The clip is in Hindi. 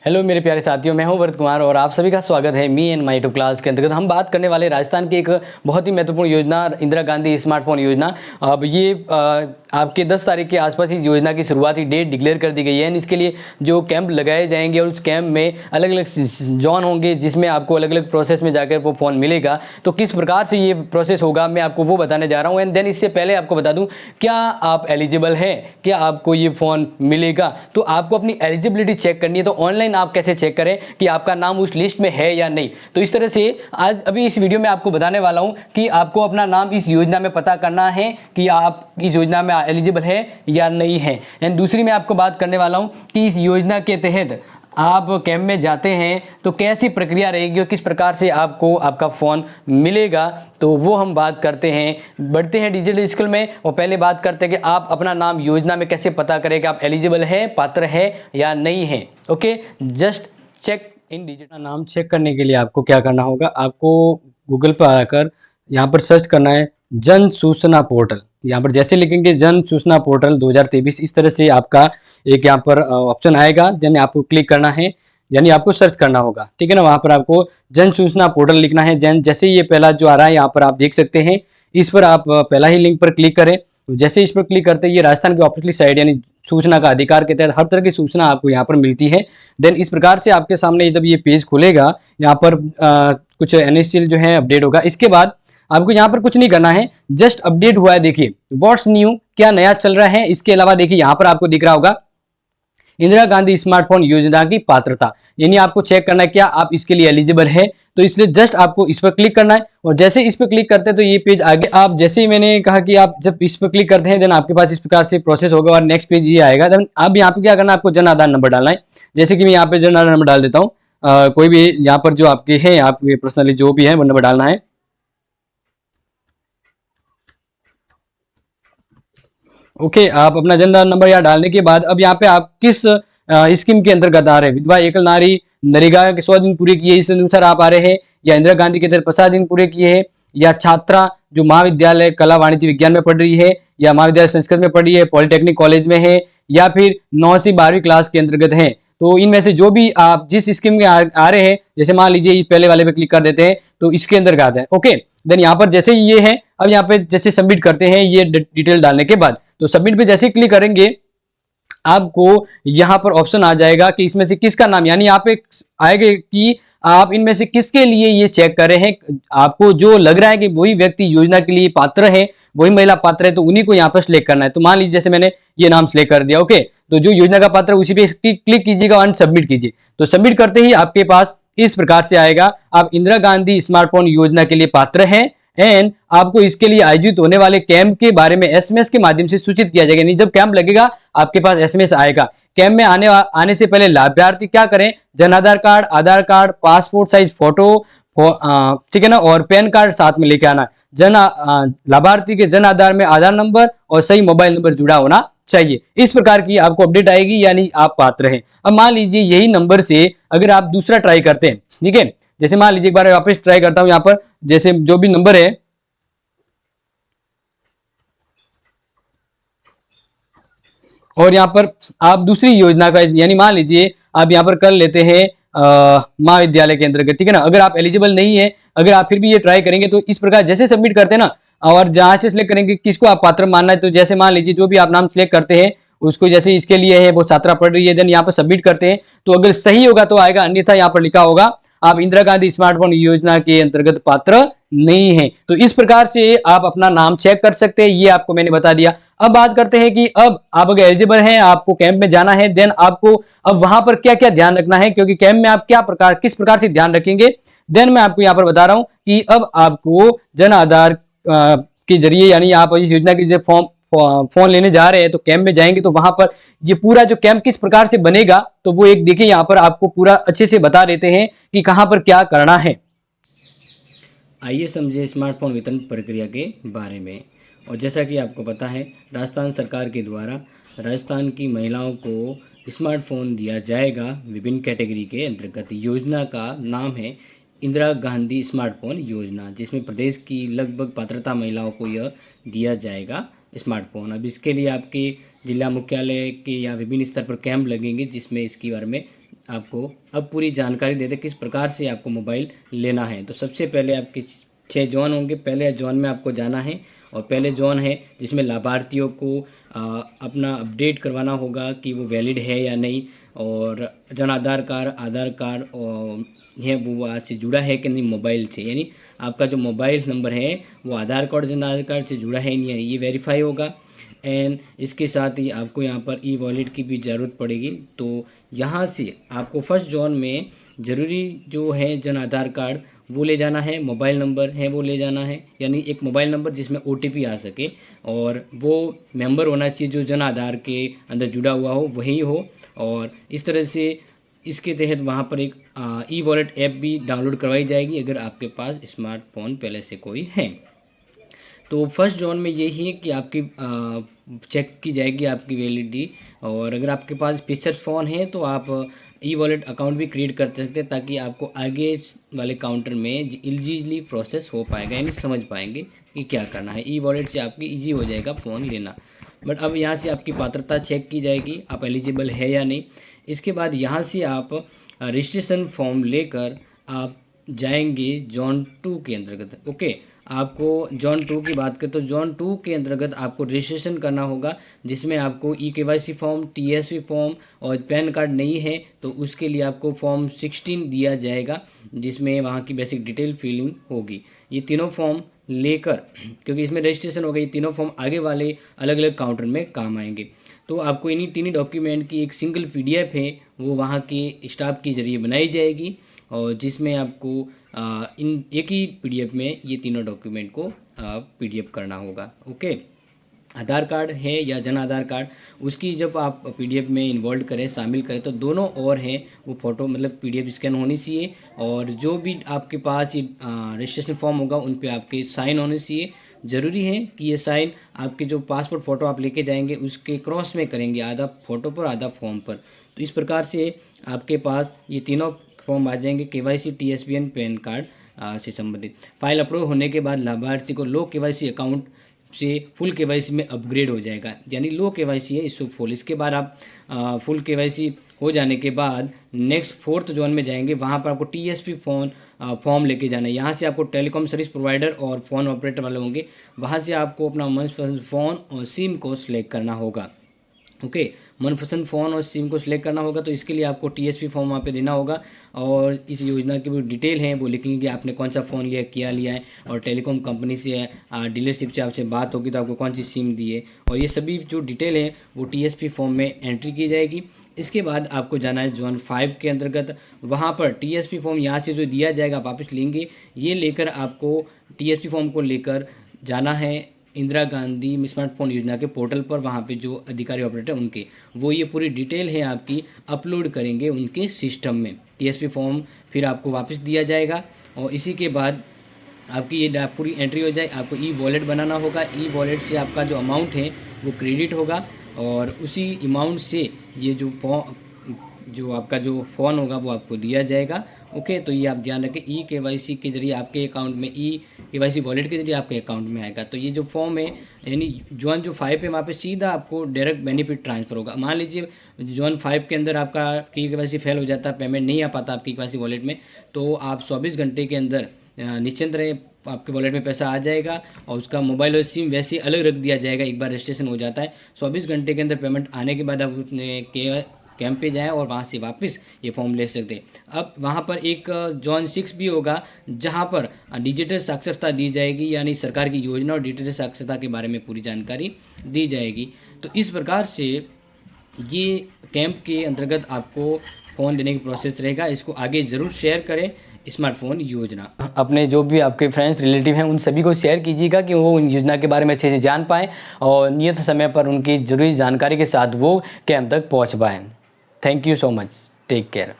हेलो मेरे प्यारे साथियों, मैं हूं वरद कुमार और आप सभी का स्वागत है me and my two class के अंतर्गत। हम बात करने वाले राजस्थान की एक बहुत ही महत्वपूर्ण योजना, इंदिरा गांधी स्मार्टफोन योजना। अब ये आपके 10 तारीख के आसपास इस योजना की शुरुआती डेट डिक्लेयर कर दी गई है। इसके लिए जो कैंप लगाए जाएंगे और उस कैंप में अलग अलग जोन होंगे जिसमें आपको अलग अलग प्रोसेस में जाकर वो फ़ोन मिलेगा। तो किस प्रकार से ये प्रोसेस होगा मैं आपको वो बताने जा रहा हूँ। एंड देन इससे पहले आपको बता दूँ, क्या आप एलिजिबल हैं, क्या आपको ये फ़ोन मिलेगा। तो आपको अपनी एलिजिबिलिटी चेक करनी है। तो ऑनलाइन आप कैसे चेक करें कि आपका नाम उस लिस्ट में है या नहीं। तो इस तरह से आज अभी इस वीडियो में आपको बताने वाला हूं कि आपको अपना नाम इस योजना में पता करना है कि आप इस योजना में एलिजिबल है या नहीं है। एंड दूसरी मैं आपको बात करने वाला हूं कि इस योजना के तहत आप कैंप में जाते हैं तो कैसी प्रक्रिया रहेगी और किस प्रकार से आपको आपका फ़ोन मिलेगा। तो वो हम बात करते हैं, बढ़ते हैं डिजिटल स्किल में। और पहले बात करते हैं कि आप अपना नाम योजना में कैसे पता करें कि आप एलिजिबल हैं, पात्र है या नहीं है। Okay, just check in digital. नाम चेक करने के लिए आपको क्या करना होगा, आपको गूगल पर आकर यहाँ पर सर्च करना है जन सूचना पोर्टल। यहाँ पर जैसे लिखेंगे जन सूचना पोर्टल 2023, इस तरह से आपका एक यहाँ पर ऑप्शन आएगा, यानी आपको क्लिक करना है, यानी आपको सर्च करना होगा। ठीक है ना, वहाँ पर आपको जन सूचना पोर्टल लिखना है। जैसे ये पहला जो आ रहा है यहाँ पर आप देख सकते हैं, इस पर आप पहला ही लिंक पर क्लिक करें। तो जैसे इस पर क्लिक करते हैं, ये राजस्थान की ऑफिशियल साइट यानी सूचना का अधिकार के तहत हर तरह की सूचना आपको यहाँ पर मिलती है। देन इस प्रकार से आपके सामने जब ये पेज खुलेगा, यहाँ पर कुछ एनएससीएल जो है अपडेट होगा। इसके बाद आपको यहाँ पर कुछ नहीं करना है, जस्ट अपडेट हुआ है, देखिए व्हाट्स न्यू, क्या नया चल रहा है। इसके अलावा देखिए यहाँ पर आपको दिख रहा होगा इंदिरा गांधी स्मार्टफोन योजना की पात्रता, यानी आपको चेक करना है क्या आप इसके लिए एलिजिबल है। तो इसलिए जस्ट आपको इस पर क्लिक करना है और जैसे इस पर क्लिक करते हैं तो ये पेज आगे, आप जैसे ही मैंने कहा कि आप जब इस पर क्लिक करते हैं देन आपके पास इस प्रकार से प्रोसेस होगा और नेक्स्ट पेज ये आएगा। देन अब यहाँ पे क्या करना है, आपको जन आधार नंबर डालना है। जैसे कि मैं यहाँ पे जन आधार नंबर डाल देता हूँ, कोई भी यहाँ पर जो आपके हैं, आप पर्सनली जो भी है वो नंबर डालना है। ओके, आप अपना जन आधार नंबर यहाँ डालने के बाद अब यहाँ पे आप किस स्कीम के अंतर्गत आ रहे हैं, विधवा एकल नारी नरेगा के 100 दिन पूरे किए इस अनुसार आप आ रहे हैं, या इंदिरा गांधी के तहत 50 दिन पूरे किए हैं, या छात्रा जो महाविद्यालय कला वाणिज्य विज्ञान में पढ़ रही है, या महाविद्यालय संस्कृत में पढ़ रही है, पॉलिटेक्निक कॉलेज में है, या फिर 9 से 12वीं क्लास के अंतर्गत है। तो इनमें से जो भी आप जिस स्कीम में आ रहे हैं, जैसे मान लीजिए पहले वाले पे क्लिक कर देते हैं तो इसके अंतर्गत है। ओके, देन यहाँ पर जैसे ये है, अब यहाँ पे जैसे सबमिट करते हैं ये डिटेल डालने के बाद, तो सबमिट पे जैसे क्लिक करेंगे आपको यहाँ पर ऑप्शन आ जाएगा कि इसमें से किसका नाम, यानी यहाँ पे आएगा कि आप इनमें से किसके लिए ये चेक कर रहे हैं। आपको जो लग रहा है कि वही व्यक्ति योजना के लिए पात्र है, वही महिला पात्र है, तो उन्हीं को यहाँ पर सिलेक्ट करना है। तो मान लीजिए जैसे मैंने ये नाम सिलेक्ट कर दिया। ओके, तो जो योजना का पात्र है उसी पे क्लिक कीजिएगा और सबमिट कीजिए। तो सबमिट करते ही आपके पास इस प्रकार से आएगा, आप इंदिरा गांधी स्मार्टफोन योजना के लिए पात्र हैं एंड आपको इसके लिए आयोजित होने वाले कैंप के बारे में एसएमएस के माध्यम से सूचित किया जाएगा। नहीं, जब कैंप लगेगा आपके पास एसएमएस आएगा। कैंप में आने से पहले लाभार्थी क्या करें, Jan Aadhaar card, passport size photo, ठीक है ना, और पैन कार्ड साथ में लेके आना। लाभार्थी के जन आधार में आधार नंबर और सही मोबाइल नंबर जुड़ा होना चाहिए। इस प्रकार की आपको अपडेट आएगी, यानी आप पात्र हैं। अब मान लीजिए यही नंबर से अगर आप दूसरा ट्राई करते हैं, ठीक है, जैसे मान लीजिए एक बार वापस ट्राई करता हूं, यहाँ पर जैसे जो भी नंबर है, और यहाँ पर आप दूसरी योजना का, यानी मान लीजिए आप यहाँ पर कर लेते हैं महाविद्यालय के अंतर्गत, ठीक है ना। अगर आप एलिजिबल नहीं है, अगर आप फिर भी ये ट्राई करेंगे तो इस प्रकार जैसे सबमिट करते हैं ना, और जहां से सिलेक्ट करेंगे किसको आप पात्र मानना है, तो जैसे मान लीजिए जो भी आप नाम सिलेक्ट करते हैं उसको, जैसे इसके लिए है वो छात्रा पढ़ रही है, देन यहाँ पर सबमिट करते हैं। तो अगर सही होगा तो आएगा, अन्यथा यहाँ पर लिखा होगा आप इंदिरा गांधी स्मार्टफोन योजना के अंतर्गत पात्र नहीं है। तो इस प्रकार से आप अपना नाम चेक कर सकते हैं, ये आपको मैंने बता दिया। अब बात करते हैं कि अब आप अगर एलिजिबल हैं, आपको कैंप में जाना है, देन आपको अब वहां पर क्या क्या ध्यान रखना है, क्योंकि कैंप में आप किस प्रकार से ध्यान रखेंगे, देन मैं आपको यहाँ पर बता रहा हूं कि अब आपको जन आधार के जरिए, यानी आप इस योजना के फॉर्म फोन लेने जा रहे हैं तो कैंप में जाएंगे तो वहां पर ये पूरा जो कैंप किस प्रकार से बनेगा, तो वो एक देखिए यहाँ पर आपको पूरा अच्छे से बता देते हैं कि कहां पर क्या करना है। आइए समझे स्मार्टफोन वितरण प्रक्रिया के बारे में। और जैसा कि आपको पता है, राजस्थान सरकार के द्वारा राजस्थान की महिलाओं को स्मार्टफोन दिया जाएगा विभिन्न कैटेगरी के अंतर्गत। योजना का नाम है इंदिरा गांधी स्मार्टफोन योजना, जिसमें प्रदेश की लगभग पात्रता महिलाओं को यह दिया जाएगा स्मार्टफोन। अब इसके लिए आपके जिला मुख्यालय के या विभिन्न स्तर पर कैंप लगेंगे जिसमें इसके बारे में आपको अब पूरी जानकारी देते किस प्रकार से आपको मोबाइल लेना है। तो सबसे पहले आपके 6 जोन होंगे। पहले जोन में आपको जाना है और पहले जोन है जिसमें लाभार्थियों को अपना अपडेट करवाना होगा कि वो वैलिड है या नहीं, और जन आधार कार्ड और है वो आज से जुड़ा है कि नहीं मोबाइल से, यानी आपका जो मोबाइल नंबर है वो आधार कार्ड जन आधार कार्ड से जुड़ा है नहीं है, ये वेरीफाई होगा। एंड इसके साथ ही आपको यहाँ पर ई वॉलेट की भी ज़रूरत पड़ेगी। तो यहाँ से आपको फर्स्ट जोन में ज़रूरी जो है जन आधार कार्ड वो ले जाना है, मोबाइल नंबर है वो ले जाना है, यानी एक मोबाइल नंबर जिसमें OTP आ सके, और वो मेंबर होना चाहिए जो जन आधार के अंदर जुड़ा हुआ हो वही हो। और इस तरह से इसके तहत वहाँ पर एक ई वॉलेट ऐप भी डाउनलोड करवाई जाएगी अगर आपके पास स्मार्टफोन पहले से कोई है। तो फर्स्ट जोन में यही है कि आपकी चेक की जाएगी आपकी वैलिडिटी, और अगर आपके पास फीचर्स फ़ोन है तो आप ई वॉलेट अकाउंट भी क्रिएट कर सकते हैं, ताकि आपको आगे वाले काउंटर में इजीली प्रोसेस हो पाएगा, यानी समझ पाएंगे कि क्या करना है। ई वॉलेट से आपकी इजी हो जाएगा फ़ोन लेना। बट अब यहाँ से आपकी पात्रता चेक की जाएगी, आप एलिजिबल है या नहीं। इसके बाद यहाँ से आप रजिस्ट्रेशन फॉर्म लेकर आप जाएंगे जोन 2 के अंतर्गत। ओके, आपको जोन 2 की बात करें तो जोन 2 के अंतर्गत आपको रजिस्ट्रेशन करना होगा, जिसमें आपको KYC फॉर्म, TSP फॉर्म और पैन कार्ड नहीं है तो उसके लिए आपको फॉर्म 16 दिया जाएगा, जिसमें वहाँ की बेसिक डिटेल फिलिंग होगी। ये तीनों फॉर्म लेकर, क्योंकि इसमें रजिस्ट्रेशन होगा, ये तीनों फॉर्म आगे वाले अलग अलग काउंटर में काम आएंगे। तो आपको इन्हीं तीनों डॉक्यूमेंट की एक सिंगल PDF है वो वहाँ के स्टाफ के ज़रिए बनाई जाएगी, और जिसमें आपको इन एक ही PDF में ये तीनों डॉक्यूमेंट को PDF करना होगा। ओके, आधार कार्ड है या जन आधार कार्ड, उसकी जब आप PDF में इन्वॉल्व करें, शामिल करें, तो दोनों और हैं वो फ़ोटो मतलब PDF स्कैन होनी चाहिए, और जो भी आपके पास ये रजिस्ट्रेशन फॉर्म होगा उन पे आपके साइन होने चाहिए। ज़रूरी है कि ये साइन आपके जो पासपोर्ट फ़ोटो आप लेके जाएंगे उसके क्रॉस में करेंगे, आधा फ़ोटो पर आधा फॉर्म पर। तो इस प्रकार से आपके पास ये तीनों फॉर्म आ जाएंगे, KYC, TSP and pan card से संबंधित। फाइल अप्रूव होने के बाद लाभार्थी को लो KYC अकाउंट से फुल KYC में अपग्रेड हो जाएगा, यानी लो KYC है इसको फुल। इसके बाद आप फुल KYC हो जाने के बाद नेक्स्ट 4th जोन में जाएंगे, वहाँ पर आपको TSP फॉर्म लेके जाना है। यहाँ से आपको टेलीकॉम सर्विस प्रोवाइडर और फ़ोन ऑपरेटर वाले होंगे, वहाँ से आपको अपना मनपसंद फ़ोन और सिम को सिलेक्ट करना होगा। ओके, मनपसंद फ़ोन और सिम को सिलेक्ट करना होगा, तो इसके लिए आपको TSP फॉर्म वहाँ पे देना होगा, और इस योजना की वो डिटेल है वो लिखेंगे कि आपने कौन सा फ़ोन लिया, क्या लिया है, और टेलीकॉम कंपनी से डीलरशिप से आपसे बात होगी तो आपको कौन सी सिम दी है, और ये सभी जो डिटेल है वो TSP फॉर्म में एंट्री की जाएगी। इसके बाद आपको जाना है जोन 5 के अंतर्गत, वहाँ पर TSP फॉर्म यहाँ से जो दिया जाएगा आप वापस लेंगे, ये लेकर आपको TSP फॉर्म को लेकर जाना है इंदिरा गांधी स्मार्टफोन योजना के पोर्टल पर। वहाँ पे जो अधिकारी ऑपरेटर उनके वो ये पूरी डिटेल है आपकी अपलोड करेंगे उनके सिस्टम में। TSP फॉर्म फिर आपको वापस दिया जाएगा, और इसी के बाद आपकी ये पूरी एंट्री हो जाए, आपको ई वॉलेट बनाना होगा। ई वॉलेट से आपका जो अमाउंट है वो क्रेडिट होगा, और उसी अमाउंट से ये जो आपका जो फ़ोन होगा वो आपको दिया जाएगा। ओके, तो ये आप ध्यान रखें, KYC के जरिए आपके अकाउंट में KYC वॉलेट के जरिए आपके अकाउंट में आएगा। तो ये जो फॉर्म है, यानी जोन जो 5 है वहाँ पे सीधा आपको डायरेक्ट बेनिफिट ट्रांसफ़र होगा। मान लीजिए जोन 5 के अंदर आपका KYC फेल हो जाता है, पेमेंट नहीं आ पाता आपकी KYC वॉलेट में, तो आप 24 घंटे के अंदर निश्चिंत रहे, आपके वॉलेट में पैसा आ जाएगा, और उसका मोबाइल और सिम वैसे ही अलग रख दिया जाएगा। एक बार रजिस्ट्रेशन हो जाता है, 24 घंटे के अंदर पेमेंट आने के बाद आप अपने कैंप पे जाएँ और वहाँ से वापस ये फॉर्म ले सकते हैं। अब वहाँ पर एक जोन 6 भी होगा, जहाँ पर डिजिटल साक्षरता दी जाएगी, यानी सरकार की योजना और डिजिटल साक्षरता के बारे में पूरी जानकारी दी जाएगी। तो इस प्रकार से ये कैंप के अंतर्गत आपको फ़ोन देने की प्रोसेस रहेगा। इसको आगे ज़रूर शेयर करें, स्मार्टफोन योजना। अपने जो भी आपके फ्रेंड्स रिलेटिव हैं उन सभी को शेयर कीजिएगा कि वो उन योजना के बारे में अच्छे से जान पाएँ, और नियत समय पर उनकी ज़रूरी जानकारी के साथ वो कैंप तक पहुँच पाएँ। Thank you so much, take care.